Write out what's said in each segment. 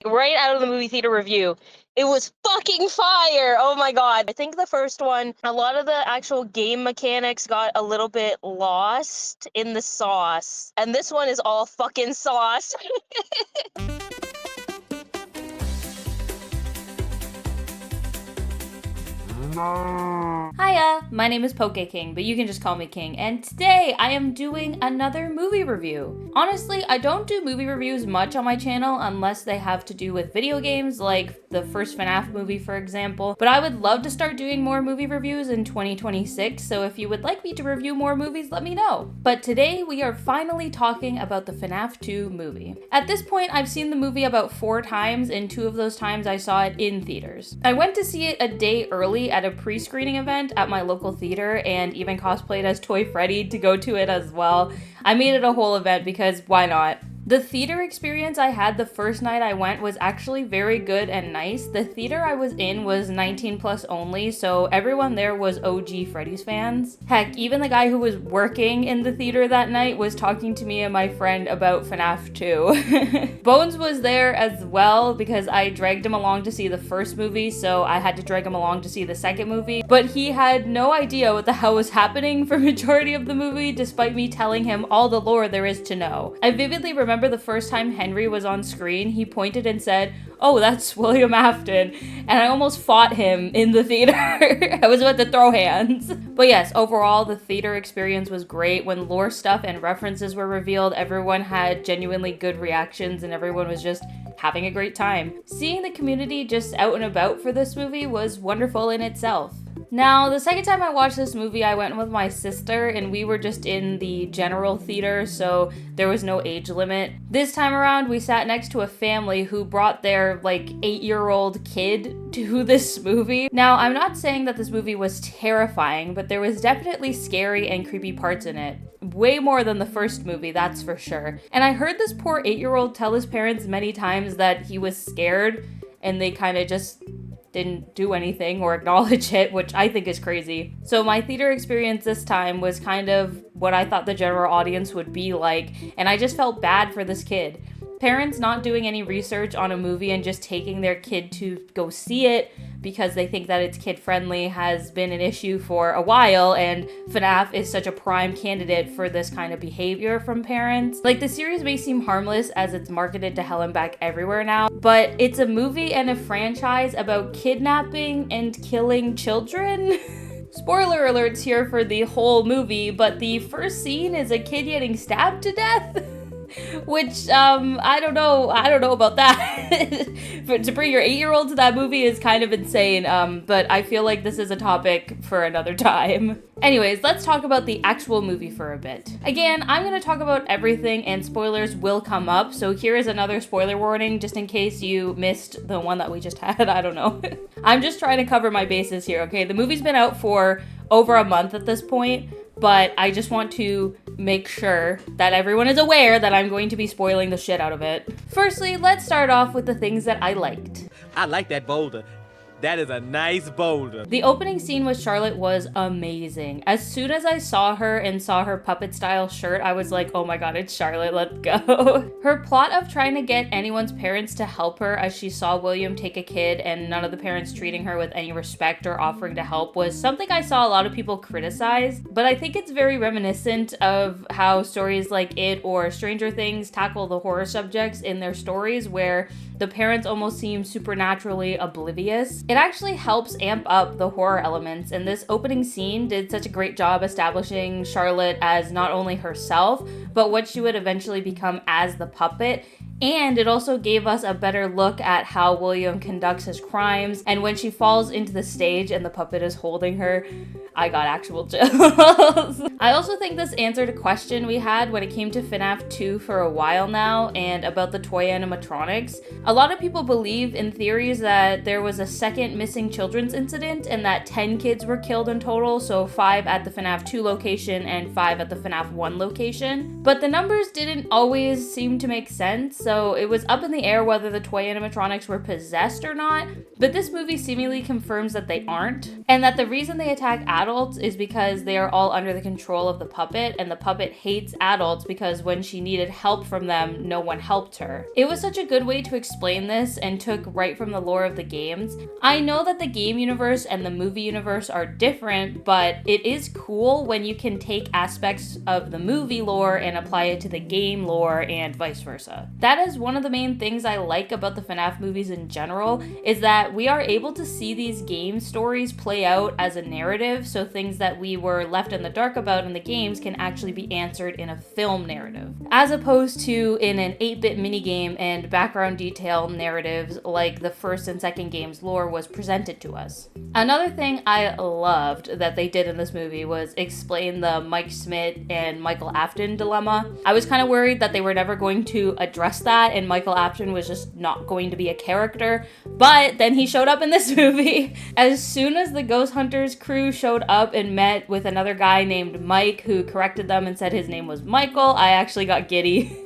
right out of the movie theater review. It was fucking fire! Oh my god. I think the first one, a lot of the actual game mechanics got a little bit lost in the sauce. And this one is all fucking sauce. Hiya, my name is Poke King, but you can just call me King, and today I am doing another movie review. Honestly, I don't do movie reviews much on my channel unless they have to do with video games, like the first FNAF movie, for example, but I would love to start doing more movie reviews in 2026, so if you would like me to review more movies, let me know. But today we are finally talking about the FNAF 2 movie. At this point, I've seen the movie about 4 times, and 2 of those times I saw it in theaters. I went to see it a day early at a pre-screening event at my local theater and even cosplayed as Toy Freddy to go to it as well. I made it a whole event because why not? The theater experience I had the first night I went was actually very good and nice. The theater I was in was 19 plus only, so everyone there was OG Freddy's fans. Heck, even the guy who was working in the theater that night was talking to me and my friend about FNAF 2. Bones was there as well because I dragged him along to see the first movie, so I had to drag him along to see the second movie, but he had no idea what the hell was happening for majority of the movie despite me telling him all the lore there is to know. I vividly remember the first time Henry was on screen, he pointed and said, "Oh, that's William Afton," and I almost fought him in the theater. I was about to throw hands. But yes, overall, the theater experience was great. When lore stuff and references were revealed, everyone had genuinely good reactions and everyone was just having a great time. Seeing the community just out and about for this movie was wonderful in itself. Now, the second time I watched this movie, I went with my sister and we were just in the general theater, so there was no age limit. This time around, we sat next to a family who brought their 8-year-old kid to this movie. Now, I'm not saying that this movie was terrifying, but there was definitely scary and creepy parts in it. Way more than the first movie, that's for sure. And I heard this poor 8-year-old tell his parents many times that he was scared and they kind of just didn't do anything or acknowledge it, which I think is crazy. So my theater experience this time was kind of what I thought the general audience would be like, and I just felt bad for this kid. Parents not doing any research on a movie and just taking their kid to go see it because they think that it's kid-friendly has been an issue for a while, and FNAF is such a prime candidate for this kind of behavior from parents. Like, the series may seem harmless as it's marketed to hell and back everywhere now, but it's a movie and a franchise about kidnapping and killing children. Spoiler alerts here for the whole movie, but the first scene is a kid getting stabbed to death. Which, I don't know about that. But to bring your 8-year-old to that movie is kind of insane, but I feel like this is a topic for another time. Anyways, let's talk about the actual movie for a bit. Again, I'm going to talk about everything and spoilers will come up, so here is another spoiler warning just in case you missed the one that we just had, I don't know. I'm just trying to cover my bases here, okay? The movie's been out for over a month at this point, but I just want to make sure that everyone is aware that I'm going to be spoiling the shit out of it. Firstly, let's start off with the things that I liked. I like that boulder. That is a nice boulder. The opening scene with Charlotte was amazing. As soon as I saw her and saw her puppet style shirt, I was like, oh my god, it's Charlotte, let's go. Her plot of trying to get anyone's parents to help her as she saw William take a kid and none of the parents treating her with any respect or offering to help was something I saw a lot of people criticize, but I think it's very reminiscent of how stories like It or Stranger Things tackle the horror subjects in their stories where the parents almost seem supernaturally oblivious. It actually helps amp up the horror elements, and this opening scene did such a great job establishing Charlotte as not only herself, but what she would eventually become as the puppet. And it also gave us a better look at how William conducts his crimes. And when she falls into the stage and the puppet is holding her, I got actual chills. I also think this answered a question we had when it came to FNAF 2 for a while now and about the toy animatronics. A lot of people believe in theories that there was a second missing children's incident and that 10 kids were killed in total, so 5 at the FNAF 2 location and 5 at the FNAF 1 location. But the numbers didn't always seem to make sense. so it was up in the air whether the toy animatronics were possessed or not, but this movie seemingly confirms that they aren't, and that the reason they attack adults is because they are all under the control of the puppet, and the puppet hates adults because when she needed help from them, no one helped her. It was such a good way to explain this and took right from the lore of the games. I know that the game universe and the movie universe are different, but it is cool when you can take aspects of the movie lore and apply it to the game lore and vice versa. That is one of the main things I like about the FNAF movies in general, is that we are able to see these game stories play out as a narrative, so things that we were left in the dark about in the games can actually be answered in a film narrative, as opposed to in an 8-bit minigame and background detail narratives like the first and second game's lore was presented to us. Another thing I loved that they did in this movie was explain the Mike Smith and Michael Afton dilemma. I was kind of worried that they were never going to address that and Michael Afton was just not going to be a character, but then he showed up in this movie. As soon as the Ghost Hunters crew showed up and met with another guy named Mike who corrected them and said his name was Michael, I actually got giddy.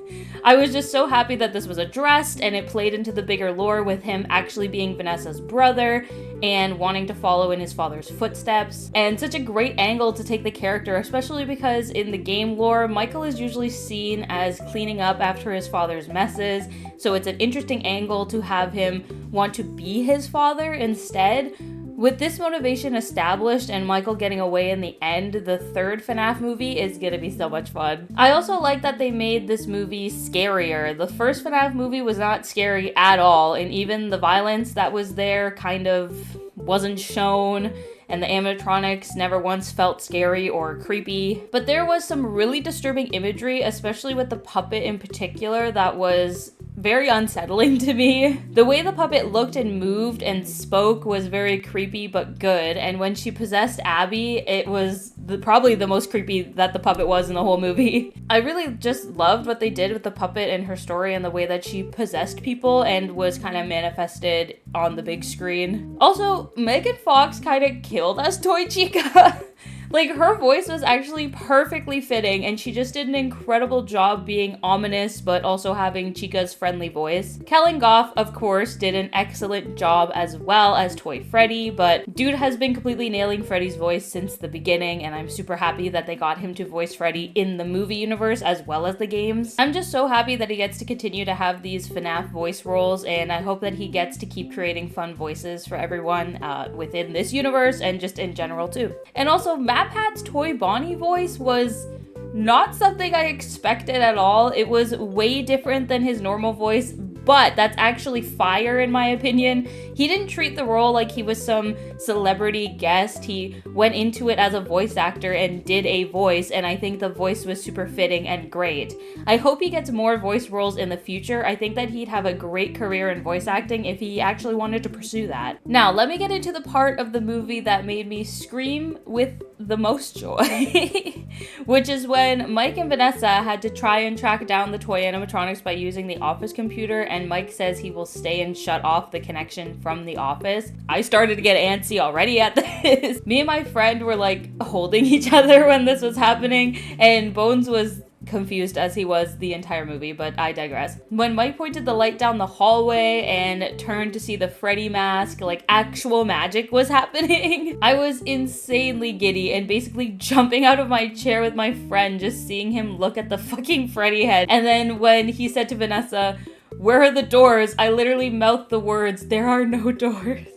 I was just so happy that this was addressed and it played into the bigger lore with him actually being Vanessa's brother and wanting to follow in his father's footsteps. And such a great angle to take the character, especially because in the game lore, Michael is usually seen as cleaning up after his father's messes. So it's an interesting angle to have him want to be his father instead. With this motivation established and Michael getting away in the end, the third FNAF movie is gonna be so much fun. I also like that they made this movie scarier. The first FNAF movie was not scary at all, and even the violence that was there kind of wasn't shown, and the animatronics never once felt scary or creepy. But there was some really disturbing imagery, especially with the puppet in particular, that was very unsettling to me. The way the puppet looked and moved and spoke was very creepy but good, and when she possessed Abby, it was probably the most creepy that the puppet was in the whole movie. I really just loved what they did with the puppet and her story and the way that she possessed people and was kind of manifested on the big screen. Also, Megan Fox kind of killed as Toy Chica. Like, her voice was actually perfectly fitting, and she just did an incredible job being ominous, but also having Chica's friendly voice. Kellen Goff, of course, did an excellent job as well as Toy Freddy, but dude has been completely nailing Freddy's voice since the beginning, and I'm super happy that they got him to voice Freddy in the movie universe as well as the games. I'm just so happy that he gets to continue to have these FNAF voice roles, and I hope that he gets to keep creating fun voices for everyone within this universe and just in general too. And also, MatPat's Toy Bonnie voice was not something I expected at all. It was way different than his normal voice, but that's actually fire in my opinion. He didn't treat the role like he was some celebrity guest. He went into it as a voice actor and did a voice, and I think the voice was super fitting and great. I hope he gets more voice roles in the future. I think that he'd have a great career in voice acting if he actually wanted to pursue that. Now, let me get into the part of the movie that made me scream with the most joy, which is when Mike and Vanessa had to try and track down the toy animatronics by using the office computer, and Mike says he will stay and shut off the connection from the office. I started to get antsy already at this. Me and my friend were like holding each other when this was happening, and Bones was confused as he was the entire movie, but I digress. When Mike pointed the light down the hallway and turned to see the Freddy mask, like actual magic was happening. I was insanely giddy and basically jumping out of my chair with my friend just seeing him look at the fucking Freddy head. And then when he said to Vanessa, "Where are the doors?" I literally mouthed the words, "There are no doors."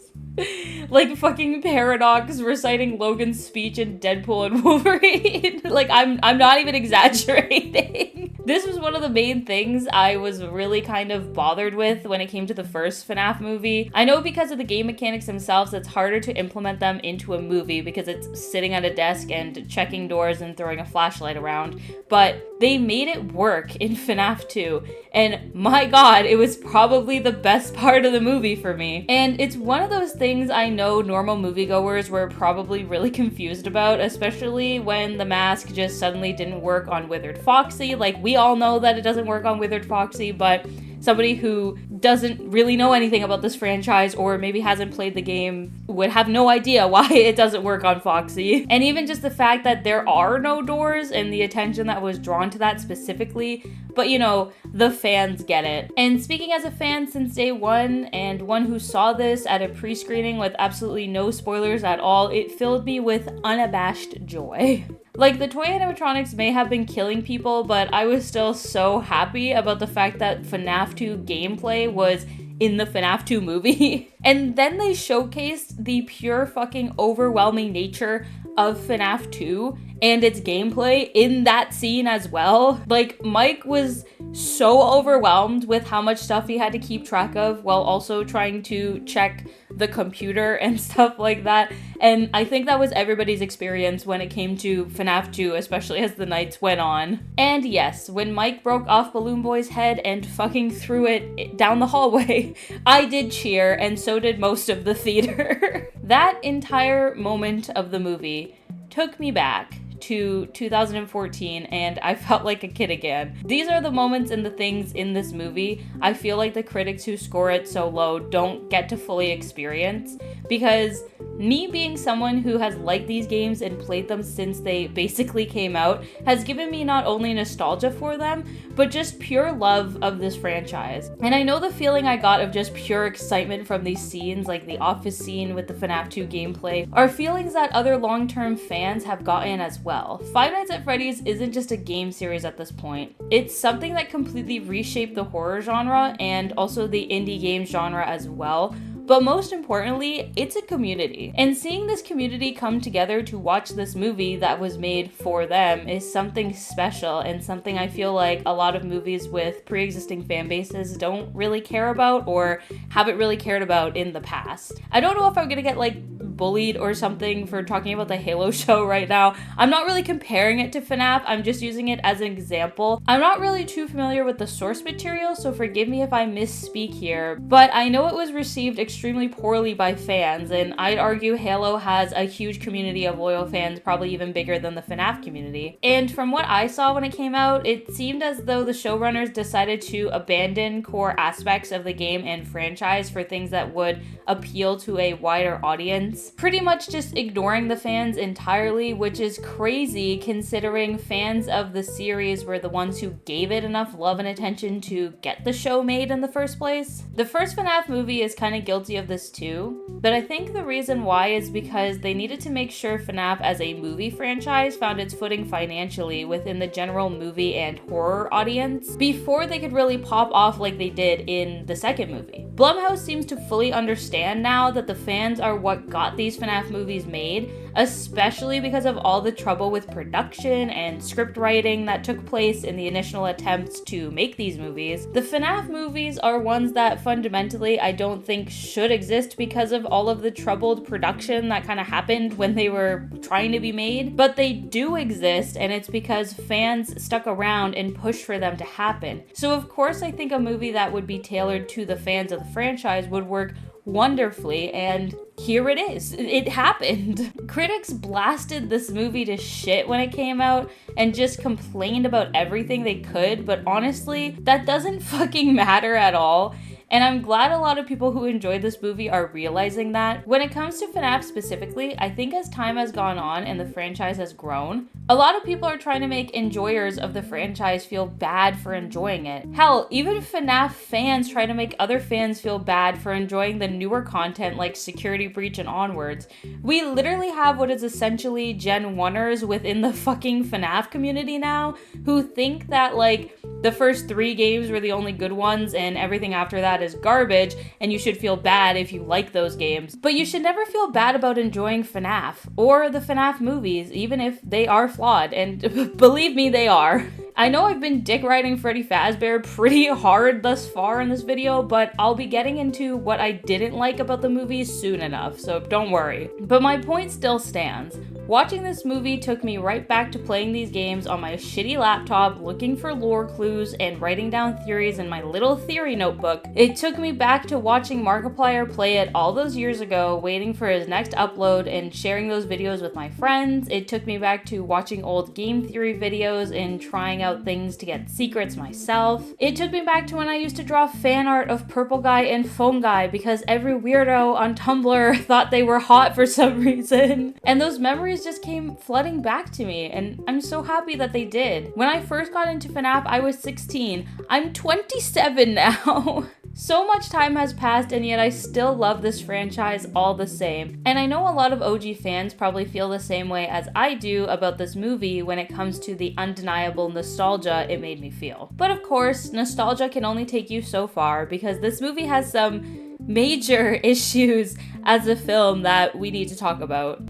Like fucking Paradox reciting Logan's speech in Deadpool and Wolverine. Like, I'm not even exaggerating. This was one of the main things I was really kind of bothered with when it came to the first FNAF movie. I know because of the game mechanics themselves, it's harder to implement them into a movie because it's sitting at a desk and checking doors and throwing a flashlight around, but they made it work in FNAF 2, and my god, it was probably the best part of the movie for me. And it's one of those things I know normal moviegoers were probably really confused about, especially when the mask just suddenly didn't work on Withered Foxy. Like, we all know that it doesn't work on Withered Foxy, but somebody who doesn't really know anything about this franchise or maybe hasn't played the game would have no idea why it doesn't work on Foxy. And even just the fact that there are no doors and the attention that was drawn to that specifically, but you know, the fans get it. And speaking as a fan since day one, and one who saw this at a pre-screening with absolutely no spoilers at all, it filled me with unabashed joy. Like, the toy animatronics may have been killing people, but I was still so happy about the fact that FNAF 2 gameplay was in the FNAF 2 movie. And then they showcased the pure fucking overwhelming nature of FNAF 2 and its gameplay in that scene as well. Like, Mike was so overwhelmed with how much stuff he had to keep track of while also trying to check the computer and stuff like that. And I think that was everybody's experience when it came to FNAF 2, especially as the nights went on. And yes, when Mike broke off Balloon Boy's head and fucking threw it down the hallway, I did cheer, and so did most of the theater. That entire moment of the movie took me back to 2014, and I felt like a kid again. These are the moments and the things in this movie I feel like the critics who score it so low don't get to fully experience, because me being someone who has liked these games and played them since they basically came out has given me not only nostalgia for them, but just pure love of this franchise. And I know the feeling I got of just pure excitement from these scenes, like the office scene with the FNAF 2 gameplay, are feelings that other long-term fans have gotten as well. Five Nights at Freddy's isn't just a game series at this point. It's something that completely reshaped the horror genre and also the indie game genre as well. But most importantly, it's a community. And seeing this community come together to watch this movie that was made for them is something special, and something I feel like a lot of movies with pre-existing fan bases don't really care about or haven't really cared about in the past. I don't know if I'm gonna get like bullied or something for talking about the Halo show right now. I'm not really comparing it to FNAF, I'm just using it as an example. I'm not really too familiar with the source material, so forgive me if I misspeak here, but I know it was received extremely poorly by fans, and I'd argue Halo has a huge community of loyal fans, probably even bigger than the FNAF community. And from what I saw when it came out, it seemed as though the showrunners decided to abandon core aspects of the game and franchise for things that would appeal to a wider audience, pretty much just ignoring the fans entirely, which is crazy considering fans of the series were the ones who gave it enough love and attention to get the show made in the first place. The first FNAF movie is kind of guilty of this too, but I think the reason why is because they needed to make sure FNAF as a movie franchise found its footing financially within the general movie and horror audience before they could really pop off like they did in the second movie. Blumhouse seems to fully understand now that the fans are what got these FNAF movies made, especially because of all the trouble with production and script writing that took place in the initial attempts to make these movies. The FNAF movies are ones that fundamentally I don't think should exist because of all of the troubled production that kind of happened when they were trying to be made, but they do exist, and it's because fans stuck around and pushed for them to happen. So of course I think a movie that would be tailored to the fans of the franchise would work wonderfully, and here it is. It happened. Critics blasted this movie to shit when it came out and just complained about everything they could, but honestly, that doesn't fucking matter at all. And I'm glad a lot of people who enjoyed this movie are realizing that. When it comes to FNAF specifically, I think as time has gone on and the franchise has grown, a lot of people are trying to make enjoyers of the franchise feel bad for enjoying it. Hell, even FNAF fans try to make other fans feel bad for enjoying the newer content like Security Breach and onwards. We literally have what is essentially Gen 1ers within the fucking FNAF community now who think that like the first 3 games were the only good ones and everything after that is garbage, and you should feel bad if you like those games. But you should never feel bad about enjoying FNAF or the FNAF movies, even if they are flawed, and believe me, they are. I know I've been dick riding Freddy Fazbear pretty hard thus far in this video, but I'll be getting into what I didn't like about the movies soon enough, so don't worry. But my point still stands. Watching this movie took me right back to playing these games on my shitty laptop, looking for lore clues and writing down theories in my little theory notebook. It took me back to watching Markiplier play it all those years ago, waiting for his next upload and sharing those videos with my friends. It took me back to watching old game theory videos and trying out out things to get secrets myself. It took me back to when I used to draw fan art of Purple Guy and Phone Guy because every weirdo on Tumblr thought they were hot for some reason. And those memories just came flooding back to me, and I'm so happy that they did. When I first got into FNAF, I was 16. I'm 27 now. So much time has passed, and yet I still love this franchise all the same. And I know a lot of OG fans probably feel the same way as I do about this movie when it comes to the undeniable nostalgia it made me feel. But of course, nostalgia can only take you so far because this movie has some major issues as a film that we need to talk about.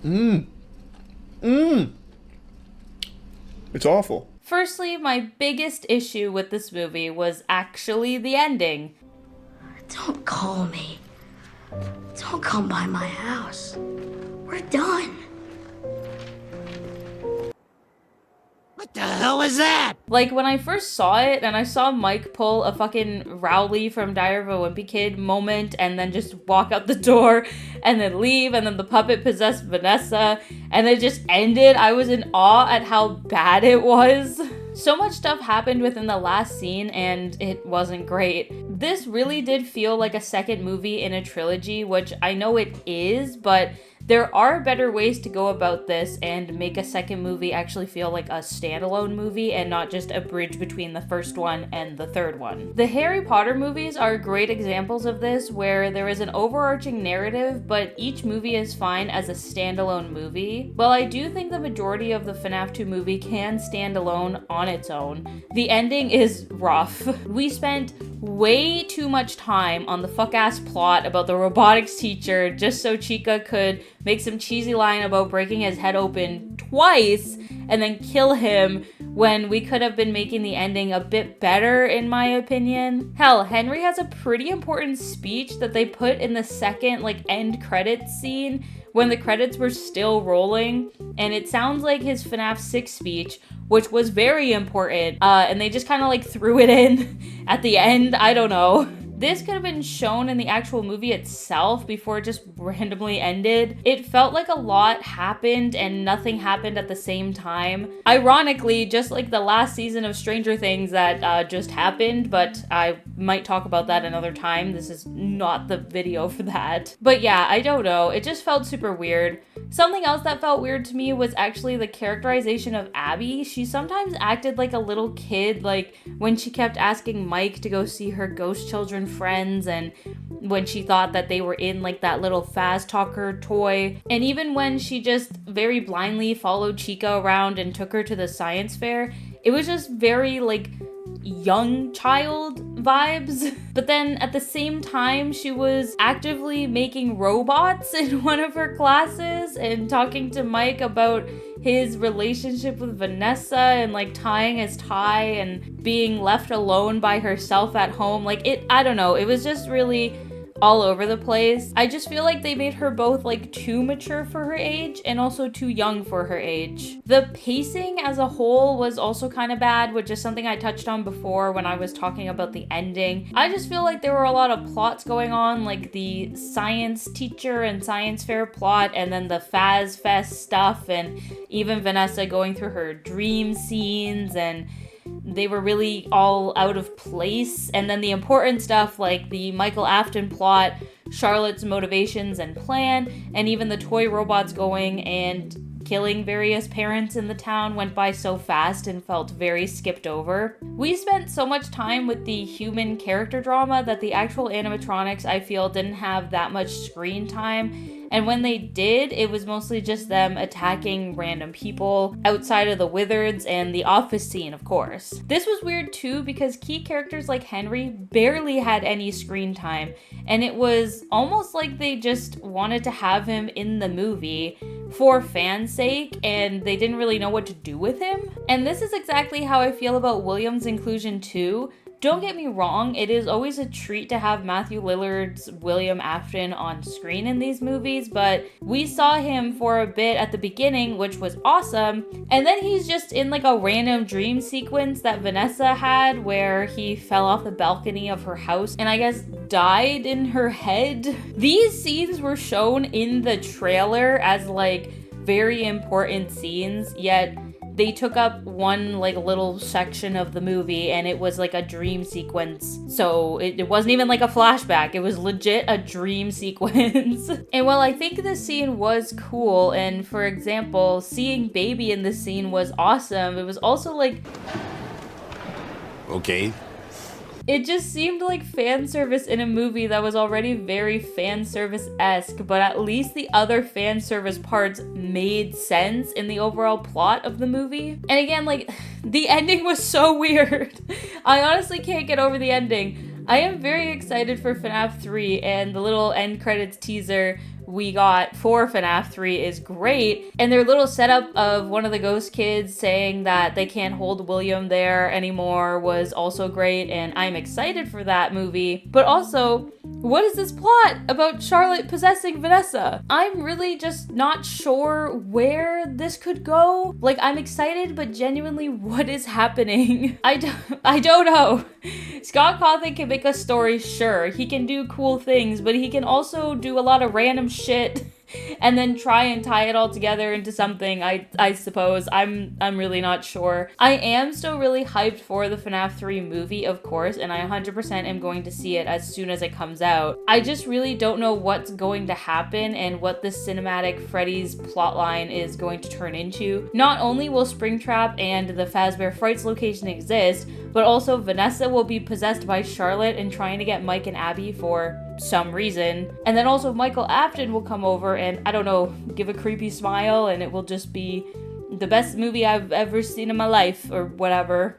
It's awful. Firstly, my biggest issue with this movie was actually the ending. Don't call me. Don't come by my house. We're done. What the hell is that? Like, when I first saw it and I saw Mike pull a fucking Rowley from Diary of a Wimpy Kid moment and then just walk out the door and then leave, and then the puppet possessed Vanessa and it just ended, I was in awe at how bad it was. So much stuff happened within the last scene and it wasn't great. This really did feel like a second movie in a trilogy, which I know it is, but there are better ways to go about this and make a second movie actually feel like a standalone movie and not just a bridge between the first one and the third one. The Harry Potter movies are great examples of this, where there is an overarching narrative, but each movie is fine as a standalone movie. While I do think the majority of the FNAF 2 movie can stand alone on its own, the ending is rough. We spent way too much time on the fuck-ass plot about the robotics teacher just so Chica could make some cheesy line about breaking his head open twice and then kill him, when we could have been making the ending a bit better, in my opinion. Hell, Henry has a pretty important speech that they put in the second, end credits scene when the credits were still rolling, and it sounds like his FNAF 6 speech, which was very important, and they just kind of threw it in at the end. I don't know. This could have been shown in the actual movie itself before it just randomly ended. It felt like a lot happened and nothing happened at the same time. Ironically, just like the last season of Stranger Things that just happened, but I might talk about that another time. This is not the video for that. But yeah, I don't know. It just felt super weird. Something else that felt weird to me was actually the characterization of Abby. She sometimes acted like a little kid, like when she kept asking Mike to go see her ghost children friends, and when she thought that they were in that little fast talker toy, and even when she just very blindly followed Chica around and took her to the science fair. It was just very young child vibes. But then at the same time, she was actively making robots in one of her classes and talking to Mike about his relationship with Vanessa and tying his tie and being left alone by herself at home. I don't know, it was just really all over the place. I just feel like they made her both too mature for her age and also too young for her age. The pacing as a whole was also kind of bad, which is something I touched on before when I was talking about the ending. I just feel like there were a lot of plots going on, like the science teacher and science fair plot, and then the Faz Fest stuff, and even Vanessa going through her dream scenes, and they were really all out of place. And then the important stuff like the Michael Afton plot, Charlotte's motivations and plan, and even the toy robots going and killing various parents in the town went by so fast and felt very skipped over. We spent so much time with the human character drama that the actual animatronics, I feel, didn't have that much screen time. And when they did, it was mostly just them attacking random people outside of the Wizards and the office scene, of course. This was weird too because key characters like Henry barely had any screen time, and it was almost like they just wanted to have him in the movie for fans' sake, and they didn't really know what to do with him. And this is exactly how I feel about William's inclusion too. Don't get me wrong, it is always a treat to have Matthew Lillard's William Afton on screen in these movies, but we saw him for a bit at the beginning, which was awesome, and then he's just in a random dream sequence that Vanessa had where he fell off the balcony of her house and I guess died in her head. These scenes were shown in the trailer as very important scenes, yet they took up one like little section of the movie and it was like a dream sequence. So it wasn't even like a flashback, it was legit a dream sequence. And while I think this scene was cool, and for example, seeing Baby in this scene was awesome, it was also like, Okay. it just seemed like fan service in a movie that was already very fan service-esque, but at least the other fan service parts made sense in the overall plot of the movie. And again, like, the ending was so weird. I honestly can't get over the ending. I am very excited for FNAF 3, and the little end credits teaser we got for FNAF 3 is great, and their little setup of one of the ghost kids saying that they can't hold William there anymore was also great, and I'm excited for that movie. But also, what is this plot about Charlotte possessing Vanessa? I'm really just not sure where this could go. Like, I'm excited, but genuinely, what is happening? I don't know. Scott Cawthon can make a story, sure. He can do cool things, but he can also do a lot of random shit and then try and tie it all together into something, I suppose. I'm really not sure. I am still really hyped for the FNAF 3 movie, of course, and I 100% am going to see it as soon as it comes out. I just really don't know what's going to happen and what this cinematic Freddy's plotline is going to turn into. Not only will Springtrap and the Fazbear Frights location exist, but also Vanessa will be possessed by Charlotte and trying to get Mike and Abby for some reason. And then also Michael Afton will come over and, I don't know, give a creepy smile, and it will just be the best movie I've ever seen in my life, or whatever.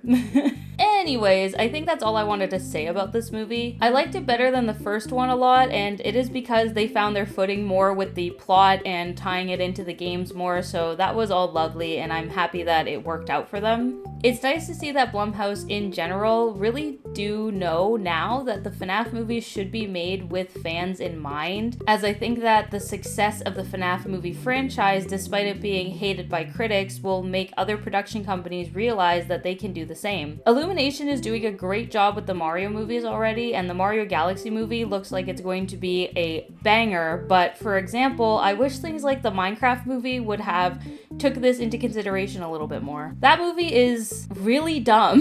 Anyways, I think that's all I wanted to say about this movie. I liked it better than the first one a lot, and it is because they found their footing more with the plot and tying it into the games more, so that was all lovely, and I'm happy that it worked out for them. It's nice to see that Blumhouse in general really do know now that the FNAF movies should be made with fans in mind, as I think that the success of the FNAF movie franchise, despite it being hated by critics, will make other production companies realize that they can do the same. Illumination is doing a great job with the Mario movies already, and the Mario Galaxy movie looks like it's going to be a banger, but for example, I wish things like the Minecraft movie would have took this into consideration a little bit more. That movie is really dumb.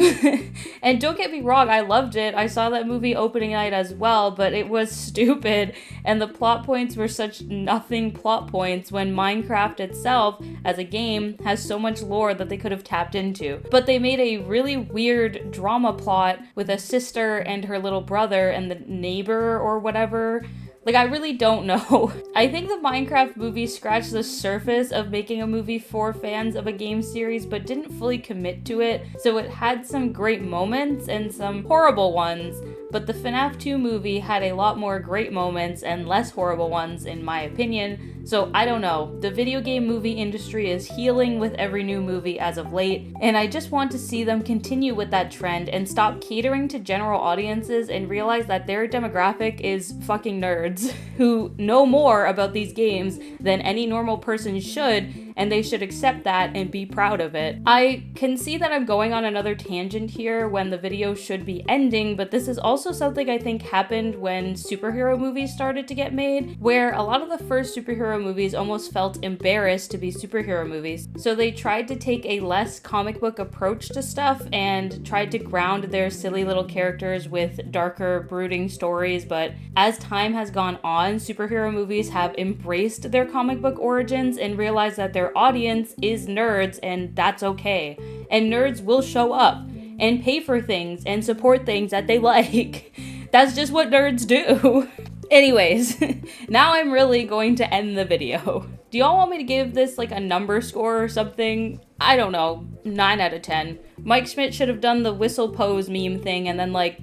And don't get me wrong, I loved it. I saw that movie opening night as well, but it was stupid, and the plot points were such nothing plot points when Minecraft itself, as a game, has so much lore that they could have tapped into. But they made a really weird drama plot with a sister and her little brother and the neighbor or whatever. Like, I really don't know. I think the Minecraft movie scratched the surface of making a movie for fans of a game series, but didn't fully commit to it, so it had some great moments and some horrible ones, but the FNAF 2 movie had a lot more great moments and less horrible ones, in my opinion, so I don't know. The video game movie industry is healing with every new movie as of late, and I just want to see them continue with that trend and stop catering to general audiences and realize that their demographic is fucking nerds who know more about these games than any normal person should, and they should accept that and be proud of it. I can see that I'm going on another tangent here when the video should be ending, but this is also something I think happened when superhero movies started to get made, where a lot of the first superhero movies almost felt embarrassed to be superhero movies. So they tried to take a less comic book approach to stuff and tried to ground their silly little characters with darker, brooding stories, but as time has gone on, superhero movies have embraced their comic book origins and realized that their audience is nerds, and that's okay. And nerds will show up and pay for things and support things that they like. That's just what nerds do. Anyways, now I'm really going to end the video. Do y'all want me to give this like a number score or something? I don't know, 9 out of 10. Mike Schmidt should have done the whistle pose meme thing and then like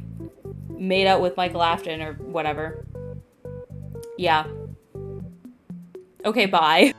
made out with Michael Afton or whatever. Yeah. Okay, bye.